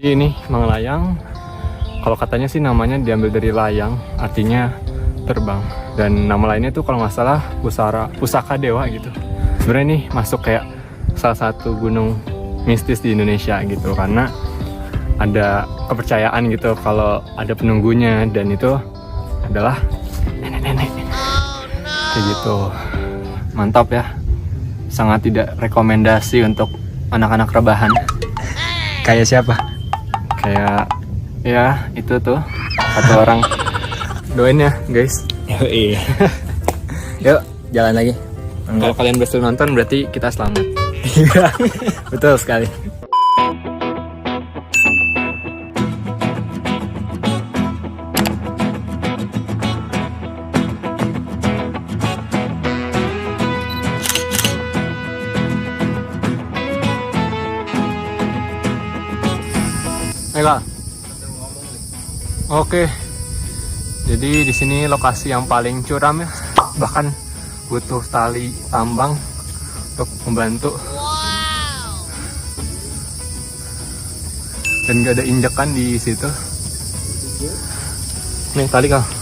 Ini Manglayang, kalau katanya sih namanya diambil dari layang, artinya terbang. Dan nama lainnya tuh kalau nggak salah Pusaka Dewa gitu. Sebenarnya ini masuk kayak salah satu gunung mistis di Indonesia gitu, karena ada kepercayaan gitu kalau ada penunggunya, dan itu adalah nenek-nenek. Kayak gitu. Mantap ya. Sangat tidak rekomendasi untuk anak-anak rebahan. Kayak siapa? Kayak ya itu tuh satu orang. Doain ya guys. Iya. Yuk jalan lagi. Kalau kalian berhasil nonton berarti kita selamat. Betul sekali. Ayo Kak. Oke. Jadi di sini lokasi yang paling curam ya. Bahkan butuh tali tambang untuk membantu. Dan gak ada injekan di situ. Nih tali Kak.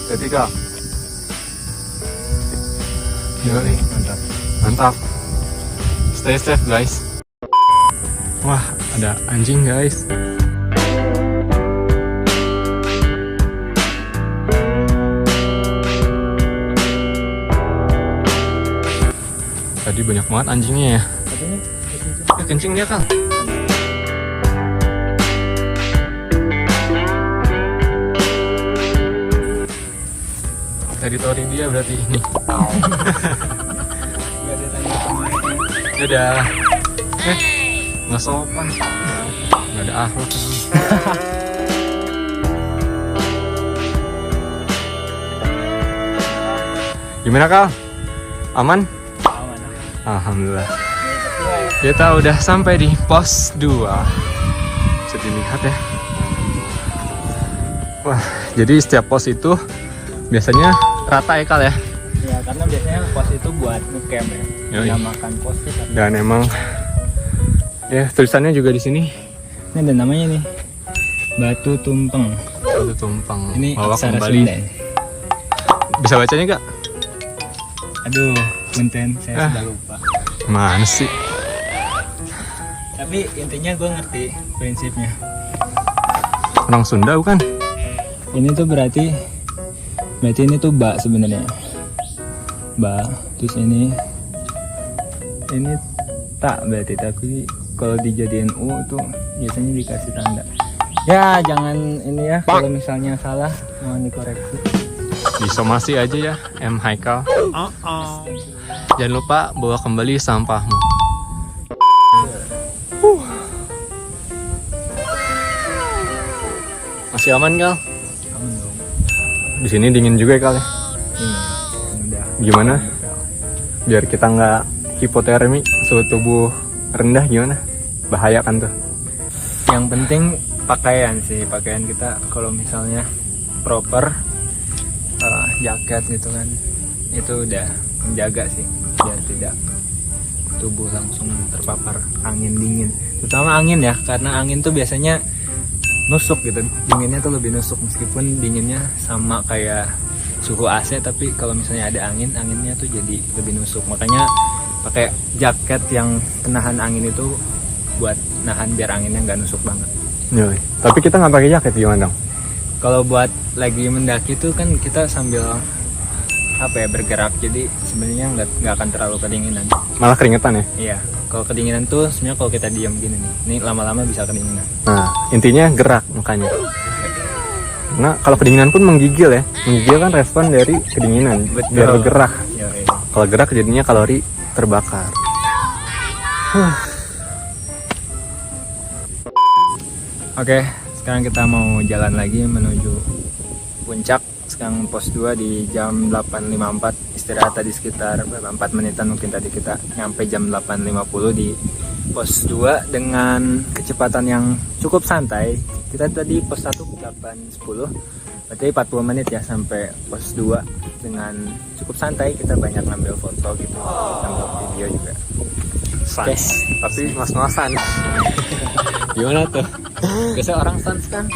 Ketiga. Yoi, mantap. Mantap. Stay safe guys. Wah, ada anjing guys. Tadi banyak banget anjingnya ya. Ya kencing dia Kang. Teritori dia berarti ini. Dadah. Nggak sopan. Nggak ada akhlak. Gimana Kal? Aman? Aman. Alhamdulillah. Kita udah sampai di pos 2. Bisa dilihat ya. Wah, jadi setiap pos itu biasanya rata ya Kal ya? Ya karena biasanya pos itu buat ngecamp ya. Dinamakan pos itu. Dan emang ya tulisannya juga di sini. Ini ada namanya nih. Batu Tumpeng. Batu Tumpeng. Ini Bawa aksara kembali. Sunda. Bisa bacanya gak? Aduh, punten saya sudah lupa. Mana sih? Tapi intinya gue ngerti prinsipnya. Orang Sunda bukan? Ini tuh berarti ini tuh ba sebenarnya. Ba, terus ini tak berarti, tapi kalau dijadiin u tuh biasanya dikasih tanda. Ya jangan ini ya, kalau misalnya salah mohon dikoreksi. Disomasi aja ya, M. Haikal. Jangan lupa bawa kembali sampahmu. Masih aman Kal? Aman dong. Di sini dingin juga ya Kal ya? Udah. Gimana? Biar kita nggak hipotermi, suhu tubuh rendah gimana? Bahaya kan tuh? Yang penting pakaian sih, pakaian kita kalau misalnya proper, jaket gitu kan, itu udah menjaga sih biar tidak tubuh langsung terpapar angin dingin, terutama angin ya, karena angin tuh biasanya nusuk gitu, dinginnya tuh lebih nusuk meskipun dinginnya sama kayak suhu AC, tapi kalau misalnya ada angin, anginnya tuh jadi lebih nusuk. Makanya pakai jaket yang penahan angin itu buat nahan biar anginnya nggak nusuk banget. Yoi. Tapi kita nggak pakai jaket gimana dong? Kalau buat lagi mendaki tuh kan kita sambil bergerak, jadi sebenarnya nggak akan terlalu kedinginan. Malah keringetan ya? Iya, kalau kedinginan tuh sebenarnya kalau kita diam gini nih, ini lama-lama bisa kedinginan. Nah, intinya gerak makanya. Nah, kalau kedinginan pun menggigil ya. Menggigil kan respon dari kedinginan. Betul. Biar bergerak. Yoi. Kalau gerak jadinya kalori terbakar. Oke, sekarang kita mau jalan lagi menuju puncak. Sekarang pos 2 di jam 8.54 istirahat tadi sekitar 4 menitan, mungkin tadi kita nyampe jam 8.50 di pos 2 dengan kecepatan yang cukup santai. Kita tadi pos 1 8.10, berarti 40 menit ya sampai pos 2 dengan cukup santai. Kita banyak ngambil foto gitu, ngambil video juga. Sans, tapi ngos-ngosan. Gimana tuh? Biasanya orang sans kan?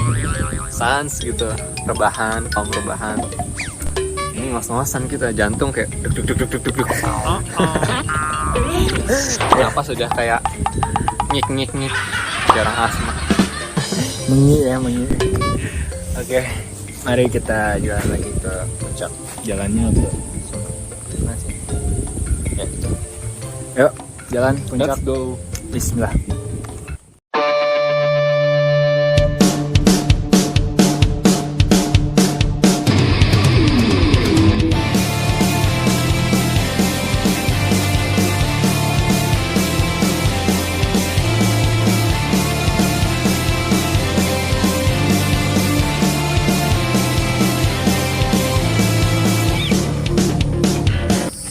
Sans gitu, rebahan, kaum rebahan. Ini ngos-ngosan kita, jantung kayak duk duk duk duk duk duk. Kenapa sudah kayak nyik jarang asma. Mengi. Oke, mari kita jalan lagi ke puncak. Jalannya apa? Masih. Ya. Yuk, jalan puncak. Let's go. Bismillah.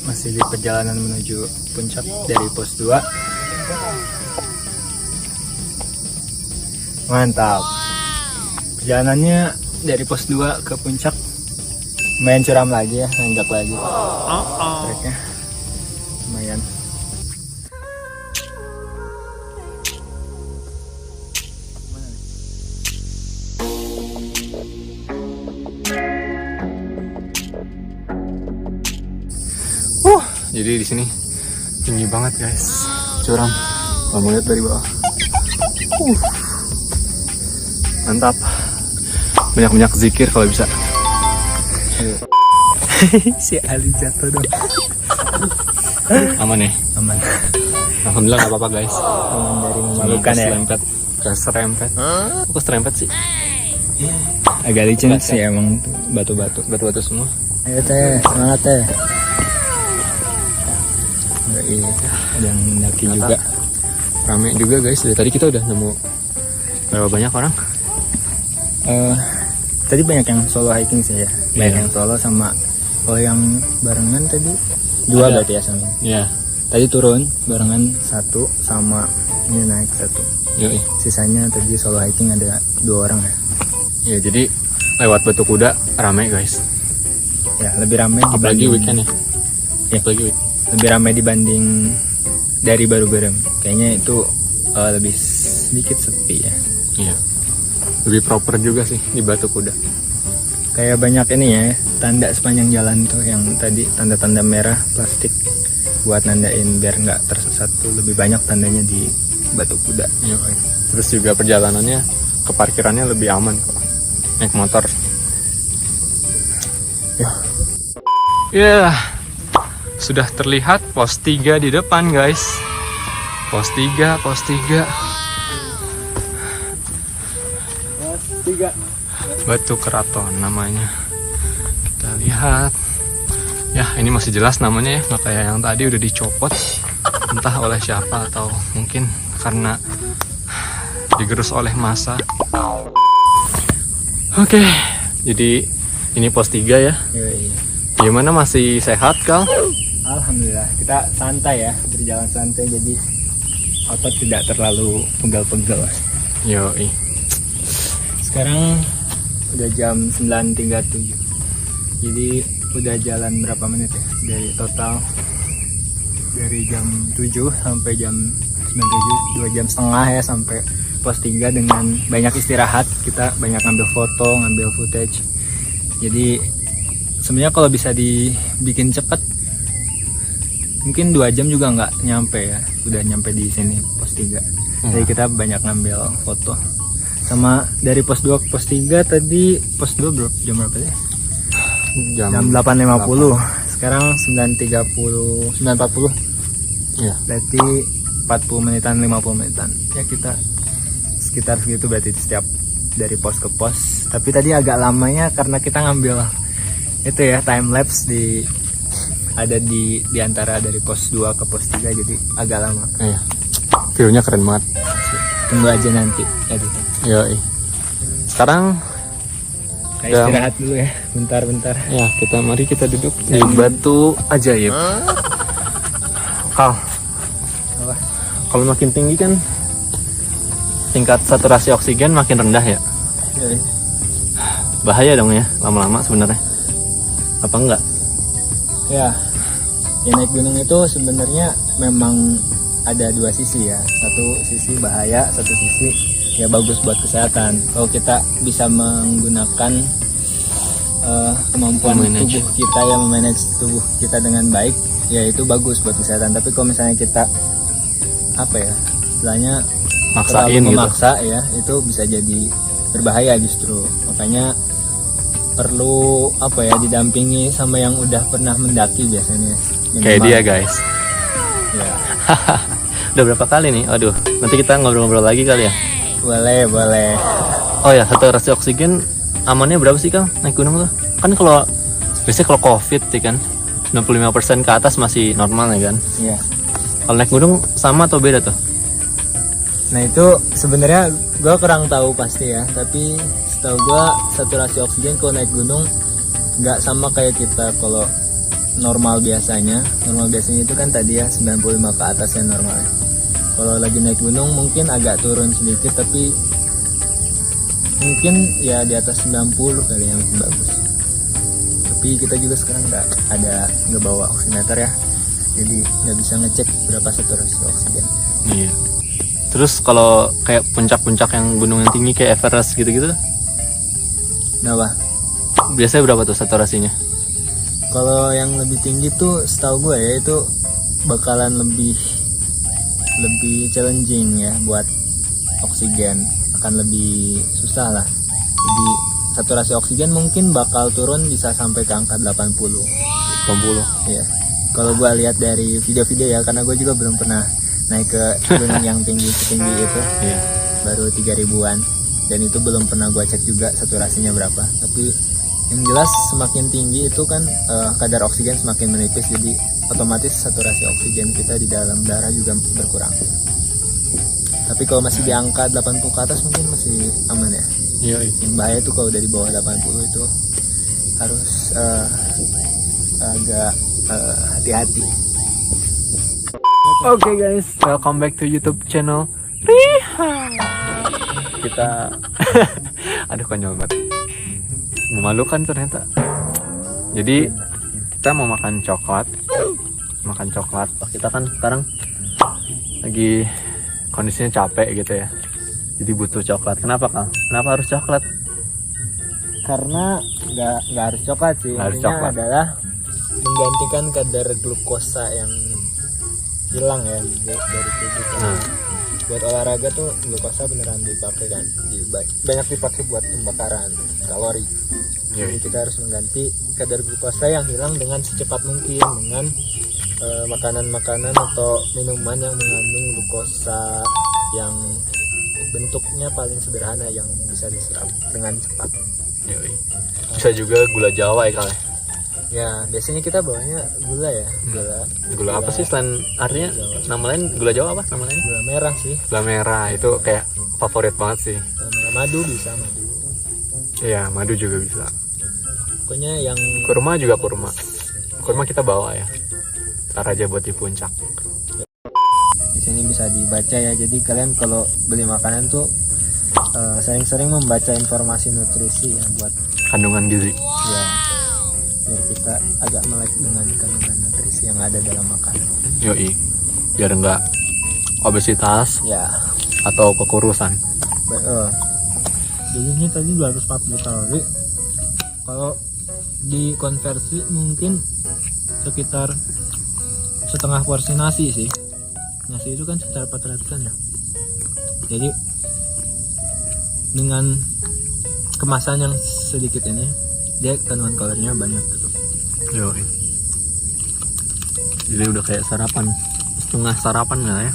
Masih di perjalanan menuju puncak dari pos 2. Mantap. Perjalanannya dari pos 2 ke puncak lumayan curam lagi ya, nanjak lagi. Treknya lumayan. Jadi di sini tinggi banget guys, curam. Kamu lihat dari bawah. Mantap. Banyak-banyak zikir kalau bisa. Si Ali jatuh dong. Aman ya? Aman. Alhamdulillah nggak apa-apa guys. Aman dari memalukan ya. Keserempet. Kok keserempet sih? Agak licin sih emang tuh, Batu-batu semua. Ayo teh, semangat teh. Iya, ada yang mendaki juga. Rame juga guys. Dari tadi kita udah nemu berapa banyak orang? Tadi banyak yang solo hiking sih ya. Banyak Iya. yang solo sama kalau yang barengan tadi 2 Ada. berarti ya sama. Iya. Tadi turun barengan 1 sama ini naik 1. Yoi. Sisanya tadi solo hiking ada 2 orang ya. Ya jadi lewat Batu Kuda rame guys. Ya lebih ramai Apalagi dibanding weekend ya. Ya. Apalagi weekend. lebih ramai dibanding dari baru berem. Kayaknya itu lebih sedikit sepi ya. Iya. Lebih proper juga sih di Batu Kuda. Kayak banyak ini ya, tanda sepanjang jalan tuh yang tadi tanda-tanda merah plastik buat nandain biar nggak tersesat tuh, lebih banyak tandanya di Batu Kuda. Yoi. Terus juga perjalanannya ke parkirannya lebih aman kok. Naik motor. Ya. Sudah terlihat pos 3 di depan guys. Pos 3. Batu Keraton namanya. Kita lihat. Ya ini masih jelas namanya ya, nggak kayak yang tadi udah dicopot. Entah oleh siapa atau mungkin karena digerus oleh massa. Oke, jadi ini pos 3 ya. Yoi. Gimana, masih sehat Kal? Alhamdulillah, kita santai ya, berjalan santai jadi otot tidak terlalu pegal-pegal. Yoi. Sekarang udah jam 9.37. Jadi udah jalan berapa menit ya? Dari jam 7 sampai jam 97, 2 jam setengah ya sampai pos 3 dengan banyak istirahat. Kita banyak ngambil foto, ngambil footage. Jadi sebenarnya kalau bisa dibikin cepat mungkin 2 jam juga nggak nyampe ya, udah nyampe di sini pos 3. Jadi kita banyak ngambil foto. Sama dari pos 2 ke pos 3 tadi, pos 2 jam berapa ya? Jam 8.50. Sekarang 9.40. Iya. Berarti 40 menitan, 50 menitan. Ya kita sekitar segitu berarti setiap dari pos ke pos. Tapi tadi agak lamanya karena kita ngambil itu ya time lapse ada di antara dari pos 2 ke pos 3, jadi agak lama. Iya. View-nya keren banget. Tunggu aja nanti editing. Yoi. Sekarang Kayak istirahat dulu ya, bentar-bentar. Ya, mari kita duduk di batu ajaib. Kal, Apa? kalau makin tinggi kan tingkat saturasi oksigen makin rendah ya. Iya. Bahaya dong ya, lama-lama sebenarnya. Apa enggak? Ya, naik gunung itu sebenarnya memang ada dua sisi ya. Satu sisi bahaya, satu sisi ya bagus buat kesehatan. Kalau kita bisa menggunakan kemampuan tubuh kita yang memanage tubuh kita dengan baik, ya itu bagus buat kesehatan. Tapi kalau misalnya kita istilahnya Maksain gitu. memaksa ya, itu bisa jadi berbahaya justru. Makanya perlu didampingi sama yang udah pernah mendaki biasanya. Kayak dia guys. Ya. Udah berapa kali nih? Aduh, nanti kita ngobrol-ngobrol lagi kali ya. Boleh. Oh ya, saturasi oksigen amannya berapa sih Kang naik gunung tuh? Kan biasanya kalau COVID ya kan 95% ke atas masih normal ya kan? Iya. Kalau naik gunung sama atau beda tuh? Nah itu sebenarnya gue kurang tahu pasti ya, tapi setahu gue saturasi oksigen kalau naik gunung nggak sama kayak kita kalau normal biasanya. Normal biasanya itu kan tadi ya 95 ke atas yang normal. Kalau lagi naik gunung mungkin agak turun sedikit, tapi mungkin ya di atas 90 kali yang masih bagus. Tapi kita juga sekarang nggak bawa oximeter ya, jadi nggak bisa ngecek berapa saturasi oksigen. Iya. Terus kalau kayak puncak-puncak yang gunung yang tinggi kayak Everest gitu-gitu, Kenapa? biasanya berapa tuh saturasinya? Kalau yang lebih tinggi tuh setahu gue ya itu bakalan lebih challenging ya buat oksigen, akan lebih susah lah. Jadi saturasi oksigen mungkin bakal turun bisa sampai ke angka 80. 80. Iya. Kalau gue lihat dari video-video ya, karena gue juga belum pernah naik ke gunung yang setinggi itu. Iya. Baru 3000-an, dan itu belum pernah gue cek juga saturasinya berapa. Tapi yang jelas semakin tinggi itu kan kadar oksigen semakin menipis, jadi otomatis saturasi oksigen kita di dalam darah juga berkurang. Tapi kalau masih di angka 80 ke atas mungkin masih aman ya. Iya. Yang bahaya itu kalau dari bawah 80 itu harus agak hati-hati. Oke guys, welcome back to YouTube channel Riha. Kita aduh konyol banget. Memalukan ternyata. Jadi kita mau makan coklat. Kita kan sekarang lagi kondisinya capek gitu ya. Jadi butuh coklat. Kenapa Kang? Kenapa harus coklat? Karena nggak harus coklat sih. Nggak harus Intinya coklat. adalah menggantikan kadar glukosa yang hilang ya dari tubuh kan. Buat olahraga tuh glukosa beneran dipakai kan, banyak dipakai buat pembakaran kalori. Jadi kita harus mengganti kadar glukosa yang hilang dengan secepat mungkin dengan makanan-makanan atau minuman yang mengandung glukosa yang bentuknya paling sederhana yang bisa diserap dengan cepat. Bisa juga gula Jawa ya Kang? Ya biasanya kita bawanya gula ya, Gula apa sih selain artinya nama lain gula Jawa apa nama lain? Gula merah sih. Gula merah itu kayak favorit banget sih. Gula merah, madu bisa madu. Iya, madu juga bisa. Pokoknya yang Kurma juga kurma. Kurma kita bawa ya. Ntar aja buat di puncak. di sini bisa dibaca ya. Jadi kalian kalau beli makanan tuh sering-sering membaca informasi nutrisi ya buat Kandungan gizi. ya biar kita agak melek dengan kandungan nutrisi yang ada dalam makanan. Yoi. Biar enggak obesitas Ya. atau kekurusan. Jadi ini tadi 240 kalori. Kalau dikonversi mungkin sekitar setengah porsi nasi sih. Nasi itu kan sekitar 400-an ya. Jadi dengan kemasan yang sedikit ini dia kandungan kalorinya banyak gitu. Yoi. Jadi udah kayak sarapan. Setengah sarapan nggak ya?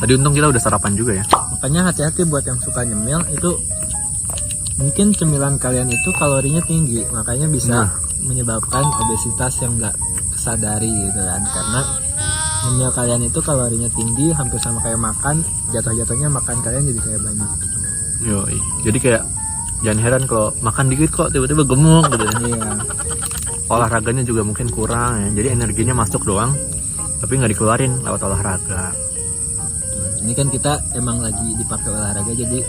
Tadi untung kita udah sarapan juga ya. Makanya hati-hati buat yang suka nyemil itu, mungkin cemilan kalian itu kalorinya tinggi, makanya bisa menyebabkan obesitas yang nggak kesadari gitu kan. Karena nyemil kalian itu kalorinya tinggi, hampir sama kayak makan, jatuh-jatuhnya makan kalian jadi kayak banyak gitu. Yoi. Jadi kayak Jangan heran kalau makan dikit kok tiba-tiba gemuk gitu. Iya. Olahraganya juga mungkin kurang ya. Jadi energinya masuk doang, tapi nggak dikeluarin lewat olahraga. Ini kan kita emang lagi dipakai olahraga, jadi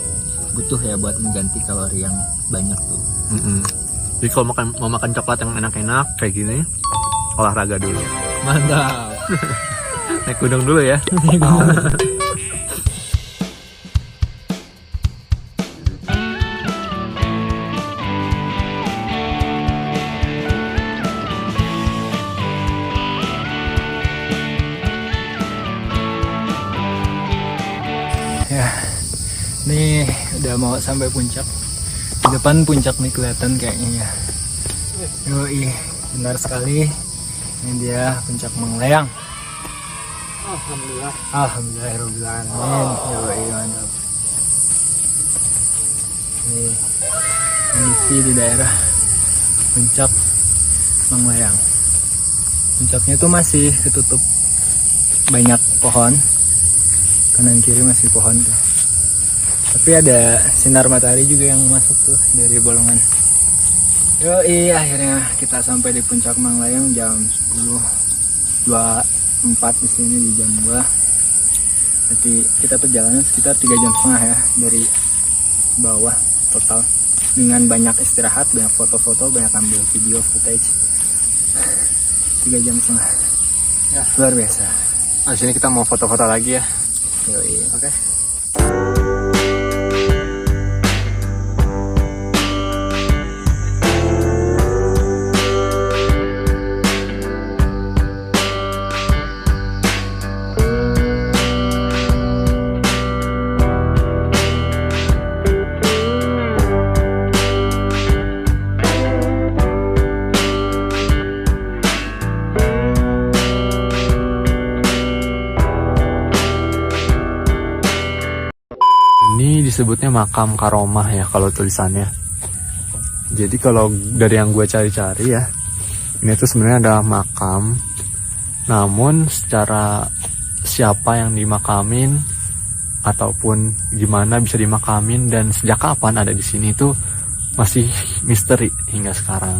butuh ya buat mengganti kalori yang banyak tuh. Jadi kalau mau makan coklat yang enak-enak kayak gini, olahraga dulu. Mantap. Naik gunung dulu ya. Ya, nih udah mau sampai puncak. Di depan puncak nih kelihatan kayaknya ya. Yoi, benar sekali. Ini dia puncak Manglayang. Alhamdulillah. Alhamdulillahirobbilalamin. Yoi, mantap. Ini kondisi di daerah puncak Manglayang. Puncaknya itu masih ketutup banyak pohon. Kanan kiri masih pohon tuh. Tapi ada sinar matahari juga yang masuk tuh dari bolongan. Yoi, akhirnya kita sampai di puncak Manglayang jam 10.24 di sini di jam 2. Berarti kita perjalanan sekitar 3 jam setengah ya dari bawah total. Dengan banyak istirahat, banyak foto-foto, banyak ambil video footage. 3 jam setengah. Ya. Luar biasa. Di sini kita mau foto-foto lagi ya. Yoi. Oke. Ini disebutnya makam Karomah ya kalau tulisannya. Jadi kalau dari yang gue cari-cari ya, ini tuh sebenarnya ada makam. Namun secara siapa yang dimakamin ataupun gimana bisa dimakamin dan sejak kapan ada di sini itu masih misteri hingga sekarang.